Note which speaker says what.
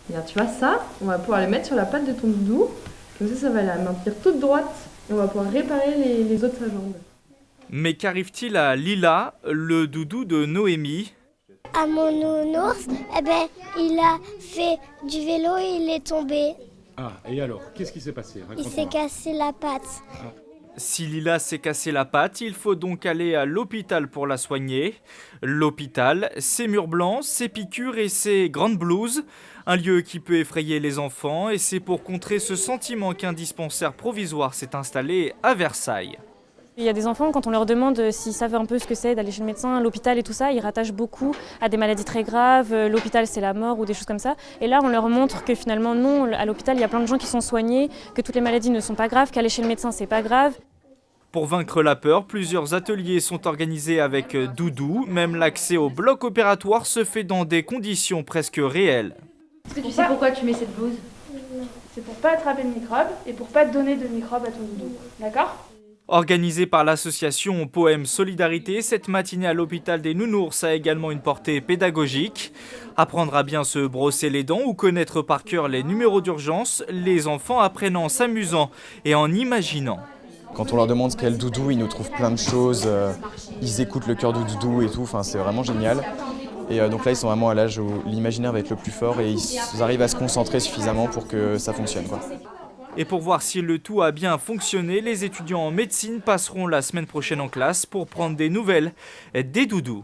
Speaker 1: Regarde, tu vois ça, on va pouvoir le mettre sur la patte de ton doudou. Comme ça va la maintenir toute droite. Et on va pouvoir réparer les os de sa jambe.
Speaker 2: Mais qu'arrive-t-il à Lila, le doudou de Noémie?
Speaker 3: À mon nounours, il a fait du vélo et il est tombé.
Speaker 4: Ah, et alors, qu'est-ce qui s'est passé?
Speaker 3: Il s'est cassé la patte.
Speaker 2: Si Lila s'est cassé la patte, il faut donc aller à l'hôpital pour la soigner. L'hôpital, ses murs blancs, ses piqûres et ses grandes blouses. Un lieu qui peut effrayer les enfants et c'est pour contrer ce sentiment qu'un dispensaire provisoire s'est installé à Versailles.
Speaker 5: Il y a des enfants, quand on leur demande s'ils savent un peu ce que c'est d'aller chez le médecin, l'hôpital et tout ça, ils rattachent beaucoup à des maladies très graves, l'hôpital c'est la mort ou des choses comme ça. Et là on leur montre que finalement non, à l'hôpital il y a plein de gens qui sont soignés, que toutes les maladies ne sont pas graves, qu'aller chez le médecin c'est pas grave.
Speaker 2: Pour vaincre la peur, plusieurs ateliers sont organisés avec Doudou. Même l'accès au bloc opératoire se fait dans des conditions presque réelles.
Speaker 6: Est-ce que tu sais pourquoi tu mets cette blouse? C'est pour pas attraper de microbes et pour pas donner de microbes à ton doudou. D'accord?
Speaker 2: Organisée par l'association Poème Solidarité, cette matinée à l'hôpital des Nounours a également une portée pédagogique. Apprendre à bien se brosser les dents ou connaître par cœur les numéros d'urgence, les enfants apprennent en s'amusant et en imaginant.
Speaker 7: Quand on leur demande ce qu'est le doudou, ils nous trouvent plein de choses, ils écoutent le cœur du doudou et tout, enfin, c'est vraiment génial. Et donc là, ils sont vraiment à l'âge où l'imaginaire va être le plus fort et ils arrivent à se concentrer suffisamment pour que ça fonctionne, quoi.
Speaker 2: Et pour voir si le tout a bien fonctionné, les étudiants en médecine passeront la semaine prochaine en classe pour prendre des nouvelles des doudous.